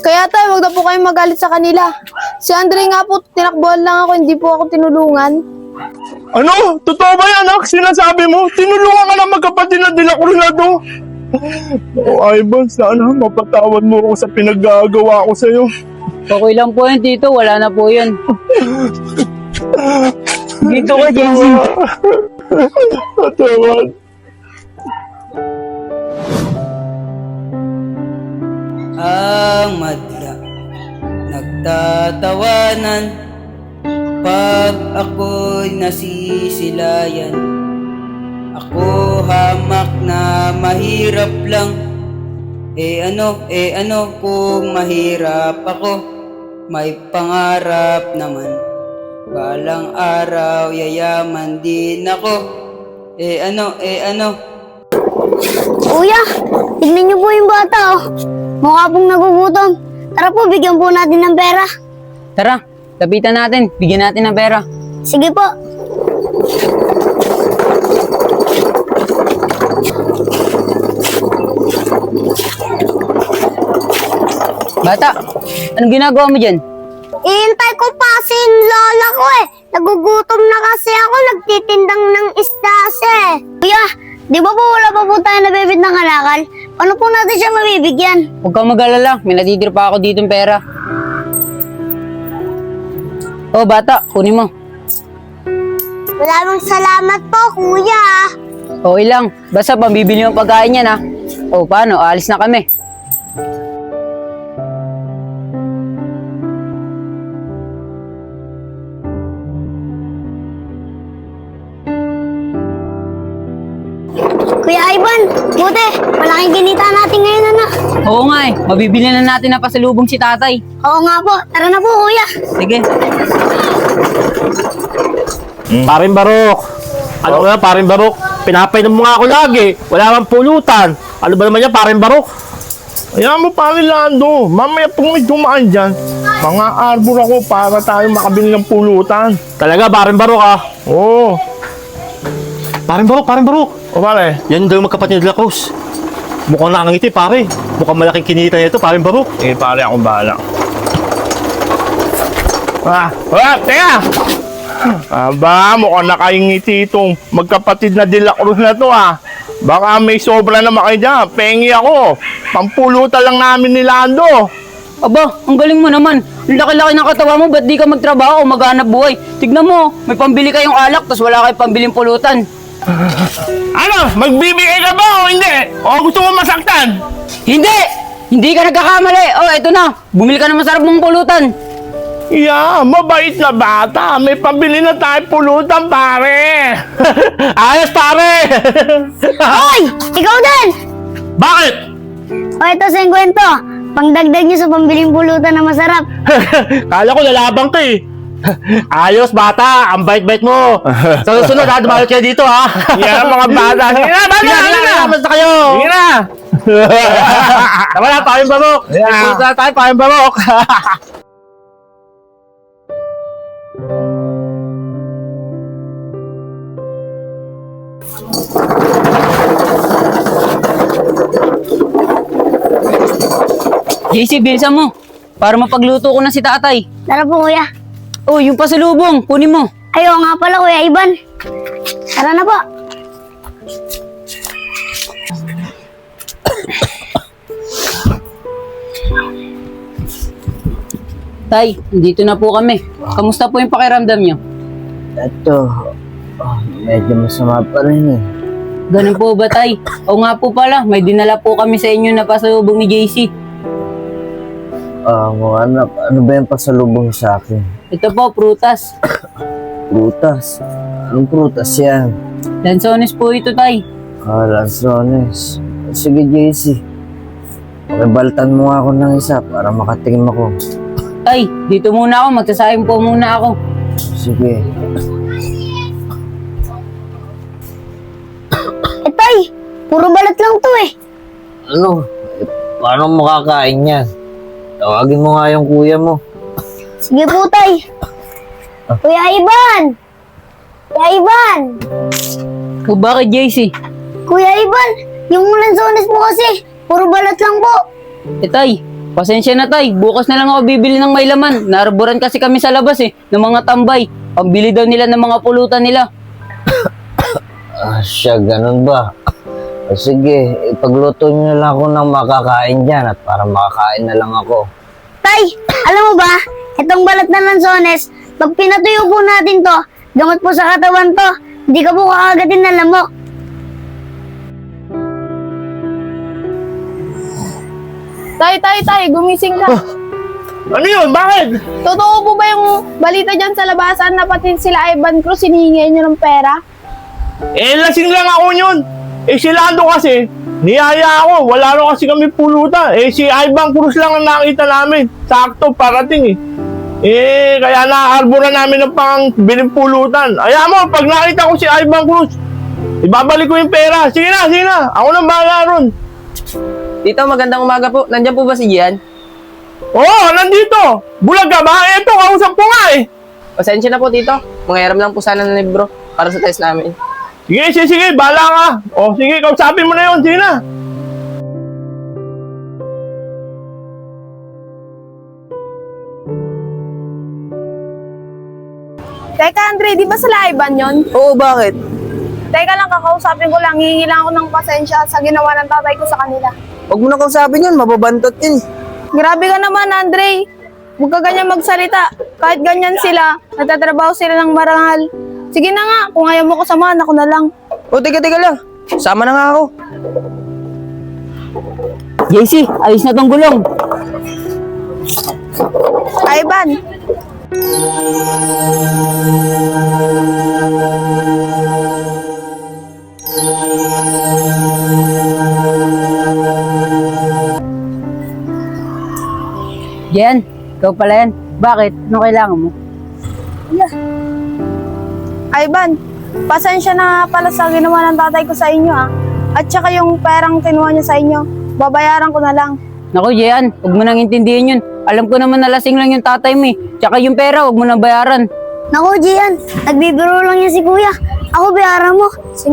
Kaya tayo, wag na po kayong magalit sa kanila. Si Andre nga po, tinakbuhan lang ako, hindi po ako tinulungan. Ano? Totoo ba yan, anak? Sinasabi mo? Tinulungan ka ng magkapatid na Dilacurilado. Ivan, sana mapatawad mo ako sa pinaggagawa ko sa'yo. Okay lang po yun, Tito. Wala na po yun. Dito ka, Jensen. Patawad. Ang madla nagtatawanan pag ako'y nasisilayan. Ako hamak na mahirap lang. ano kung mahirap ako, may pangarap naman. Balang araw yayaman din ako. Ano. Kuya, tignan niyo po yung bata, oh. Mukha pong nagugutom. Tara po, bigyan po natin ng pera. Tara, lapitan natin. Bigyan natin ng pera. Sige po. Bata, anong ginagawa mo dyan? Ihintay ko pa si lola ko eh. Nagugutom na kasi ako, nagtitindang ng isda siya eh. Kuya, di ba po wala pa po tayo nabibit ng kalakal? Paano po natin siya mabibigyan? Huwag kang mag-alala. May natitira pa ako dito ng pera. Oh, bata, kunin mo. Maraming salamat po, kuya. Okay lang. Basta pambibili mo pagkain yan, ha? Oh, paano? Alis na kami. Kuya Ivan, buti, malaking kinita natin ngayon, anak. Oo nga eh. Mabibili na natin na pasalubong si tatay. Oo nga po, tara na po, kuya. Sige. Paring Barok. Ano nga, Paring Barok? Pinapainom mo nga ako lagi. Wala mang pulutan. Ano ba naman yan, Paring Barok? Ayan mo, pare Lando. Mamaya pag may dumaan dyan, mga arbor ako para tayo makabili ng pulutan. Talaga, Paring Barok ah. Oo. Paring Barok. O pare, Yan daw yung magkapatid ni De La Cruz. Mukhang nakangiti, pare. Mukhang malaking kinita nito, Paring Barok. pare akong bahala. Teka! Aba, mukhang nakaingiti itong magkapatid na De La Cruz na to ah. Baka may sobra naman kayo dyan. Pengi ako. Pampulutan lang namin ni Lando. Aba, ang galing mo naman. Ang laki-laki ng katawan mo, ba't di ka magtrabaho o maghanap buhay? Tignan mo, may pambili kayong alak, tapos wala kayong pambiling pulutan. Ano? Magbibigay ka ba o hindi? O gusto mo masaktan? Hindi! Hindi ka nagkakamali. Oh, eto na. Bumili ka ng masarap mong pulutan. Yeah, mabait na bata. May pambili na tayo pulutan, pare. Ayos, pare! Hoy, ikaw din! Bakit? O ito 50. Pangdagdag niyo sa pambiling pulutan na masarap. Kala ko lalabang ka eh. Ayos, bata. Ang bait-bait mo. Sa susunod, ha? Dumalit kayo dito, ha? Yan mga bata. Sige na, bata! Sige na, basta kayo. Sige na! Tama na, Paring Barok. Yeah. Punta tayo, Paring Barok. JC, bilisan mo. Para mapagluto ko na si tatay. Tara po, kuya. Oh, yung pasalubong. Kunin mo. Ayaw nga pala, kuya Ivan. Tara na po. Tay, dito na po kami. Kamusta po yung pakiramdam nyo? Ito, medyo masama pa rin eh. Ganun po ba, tay? O nga po pala, may dinala po kami sa inyo na pasalubong ni JC. Mga anak, ano ba yung pasalubong sa akin? Ito po, prutas. Prutas? Anong prutas yan? Lansones po ito, tay. Lanzones. Sige, JC. Pakibaltan mo nga ako ng isa para makatingin ako. Tay, dito muna ako. Magsasayang po muna ako. Sige. Tay, puro balat lang to eh. Ano? Paano makakain yan? Tawagin mo nga yung kuya mo. Sige po, tay. Kuya Ivan! Kuya Ivan! O bakit, JC? Kuya Ivan, yung lansones po kasi, puro balat lang po. Tay, Pasensya na tay, bukas na lang ako bibili ng may laman. Naarboran kasi kami sa labas ng mga tambay. Pambili daw nila ng mga pulutan nila. Siya, ganun ba? Sige, ipagluto niyo na lang ako ng makakain dyan at para makakain na lang ako. Tay, alam mo ba? Itong balat na lansones, pag pinatuyo po natin to, gamot po sa katawan to. Hindi ka po kakagatin ng lamok. Tay, gumising ka. Ano yun? Bakit? Totoo po ba yung balita dyan sa labasan na pati sila Ivan Cruz hinihingi nyo ng pera? Lasing lang ako yun. Si Lando kasi, niyaya ako. Wala rin kasi kami pulutan. Si Ivan Cruz lang ang nakita namin. Sakto, parating kaya na-arboran namin ng pang biling pulutan. Ayaw mo, pag nakita ko si Ivan Cruz, ibabalik ko yung pera. Sige na. Ako nang bahala ron. Tito, magandang umaga po. Nandiyan po ba si Gian? Oo, nandito. Bulag ka ba? Eto, kausap ko nga Pasensya na po, Tito. Mangyayram lang po sana ng libro para sa test namin. Sige, bahala ka. Sige, kausapin mo na yun. Sige na. Teka Andre, di ba sila Ivan yon? Oo, bakit? Teka lang, kakausapin ko lang. Hihingi lang ako ng pasensya sa ginawa ng tatay ko sa kanila. Huwag mo na kausapin yun, mababantot yun. Grabe ka naman, Andre. Huwag ka ganyan magsalita. Kahit ganyan sila, natatrabaho sila ng marangal. Sige na nga, kung ayaw mo kasamahan, ako na lang. O, teka lang. Sama na nga ako. JC, ayos na tong gulong. Ivan, Jen, ikaw pala yan. Bakit? Ano kailangan mo? Ivan, pasensya na pala sa ginawa ng tatay ko sa inyo At saka yung perang kinuha niya sa inyo, babayaran ko na lang. Naku, Jen, huwag mo nang intindihin yun. Alam ko naman na lasing lang yung tatay mo Tsaka yung pera, huwag mo nang bayaran. Naku, Gian, nagbibiro lang yan si kuya. Ako, bayaran mo, 50.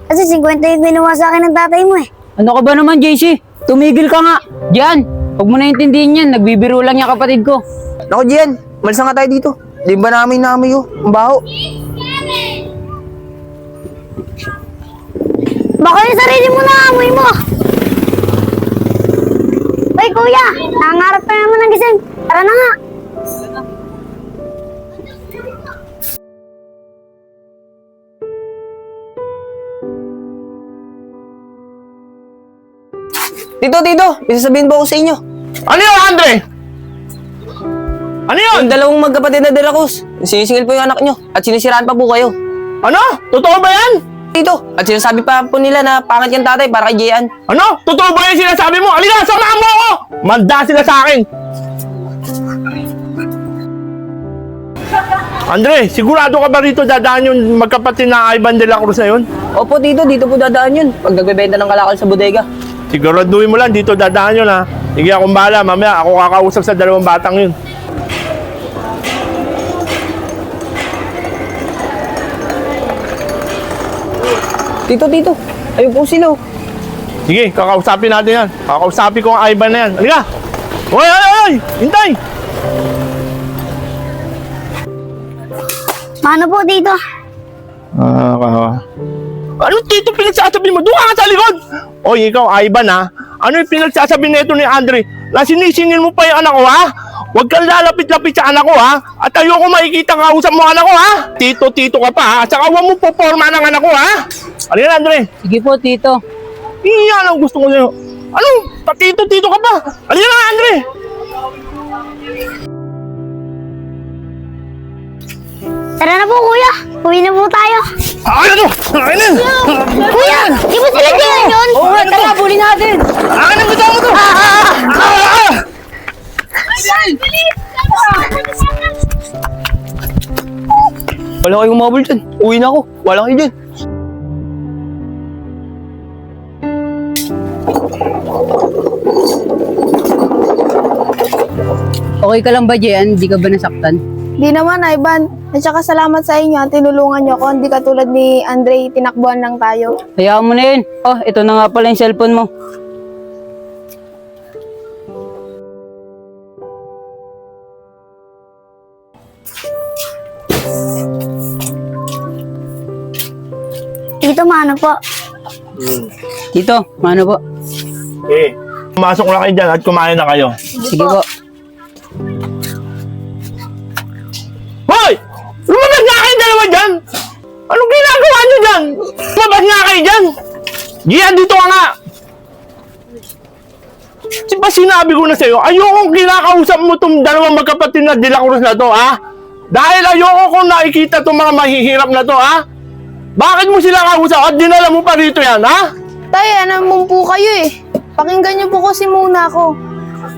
Kasi 50 yung ginawa sa akin ng tatay mo Ano ka ba naman, JC? Tumigil ka nga. Jen, huwag mo nang intindihin yan. Nagbibiro lang yung kapatid ko. Naku, Gian, malis na nga tayo dito. Di ba namin ang baho? Baka yung sarili mo na amoy mo. Hoy, kuya, nangarap pa naman ng gising. Tara na nga. Tito, may sasabihin ba ako sa inyo? Ano yun, Andre? Ano yun? Yung dalawang magkapatid na De La Cruz, sinisingil po yung anak nyo at sinisiraan pa po kayo. Ano? Totoo ba yan? Tito, at sinasabi pa po nila na pangit yung tatay para kay Gian. Ano? Totoo ba yung sinasabi mo? Alina, samahan mo ako! Manda sila sa akin! Andre, sigurado ka ba rito dadaan yung magkapatid na Ivan de la Cruz na yun? Opo, Tito, dito po dadaan yun pag nagbebenta ng kalakal sa bodega. Siguraduhin mo lang, dito dadaan yun ha. Sige, akong bahala. Mamaya, ako kakausap sa dalawang batang yun. Tito, ayun po sila. Sige, kakausapin natin yan. Kakausapin ko ang Ivan na yan. Halika! Hoy! Hintay! Paano po dito? Ano dito pinagsasabi mo? Doon ka sa likod! Oy, ikaw, Ivan ha? Ano yung pinagsasabi nito ni Andre? Na sinisingin mo pa yung anak ko ha? Huwag kang lalapit-lapit sa anak ko ha? At ayoko makikita kausap mo anak ko ha? Tito ka pa ha? At saka huwag mo poporma ng anak ko ha? Ano yan, Andre? Sige po, Tito. Iyan ang gusto ko sa'yo. Ano? Tito ka pa? Ano yan, Andre? Tara na po, kuya. Uwi na po tayo. Akin na to! Akin na! Kuya, di ba sila Gian yun? Oo nga, tara, buli natin. Akin ang gusto ko to! Wala kayong umabol dyan. Uwi na ako. Wala kayo dyan. Okay ka lang ba, Jen? Di ka ba nasaktan? Di naman, Ivan. At saka salamat sa inyo. Tinulungan niyo ako. Hindi katulad ni Andre, tinakbuhan lang tayo. Hayaan mo na yun. Oh, ito na nga pala yung cellphone mo. Tito, mano po. Tito, ano po? Pumasok na kayo dyan at kumain na kayo. Sige po. Hoy! Lumabas nga kayo dalawa dyan! Anong ginagawa nyo dyan? Lumabas nga kayo dyan! Gian, dito ka nga! Diba sinabi ko na sa'yo, ayokong kinakausap mo itong dalawang magkapatid na De La Cruz na to, ha? Dahil ayoko kong nakikita itong mga mahihirap na to, ha? Bakit mo sila kausap at dinala mo pa rito yan, ha? Tay, ano po kayo eh. Pakinggan niyo po kasi muna ako.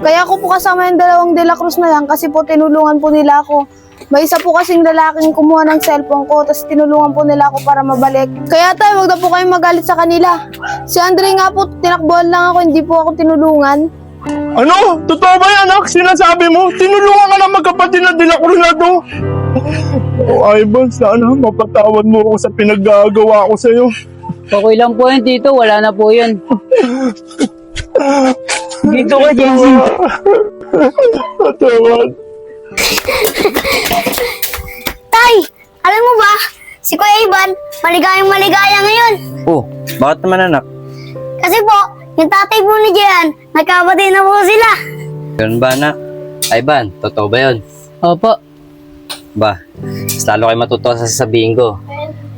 Kaya ako po kasama yung dalawang De La Cruz na yan kasi po tinulungan po nila ako. May isa po kasing lalaking kumuha ng cellphone ko, tapos tinulungan po nila ako para mabalik. Kaya tayo, wag na po kayong magalit sa kanila. Si Andre nga po, tinakbuhan lang ako, hindi po ako tinulungan. Ano? Totoo ba yan, ha? Sinasabi mo? Tinulungan ka ng magkapatid na De La Cruz na to? Oh, Ivan, sana mapatawad mo ako sa pinaggagawa ko sa'yo. Okay lang po yun, Tito. Wala na po yun. Dito ka, Jensen. Patawad. Tay, alam mo ba? Si Kuya Ivan, maligayang maligaya ngayon. Oh, bakit naman anak? Kasi po, yung tatay po ni Jehan, nagkapatid na po sila. Ganun ba anak? Ivan, totoo ba yun? Opo. Ba, mas lalo kayo matutuwa sa sasabihin ko.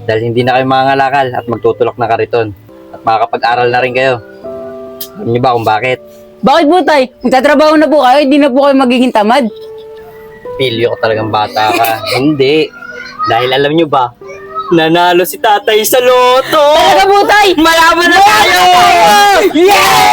Dahil hindi na kayo mangangalakal at magtutulok na kariton. At makakapag-aral na rin kayo. Alam niyo ba kung bakit? Bakit po, Tay? Magtatrabaho na po kayo, hindi na po kayo magiging tamad. Pilyo ko talagang bata ka. Hindi. Dahil alam niyo ba, nanalo si tatay sa loto! Talaga po, Tay! Malaman na tayo! Yeah!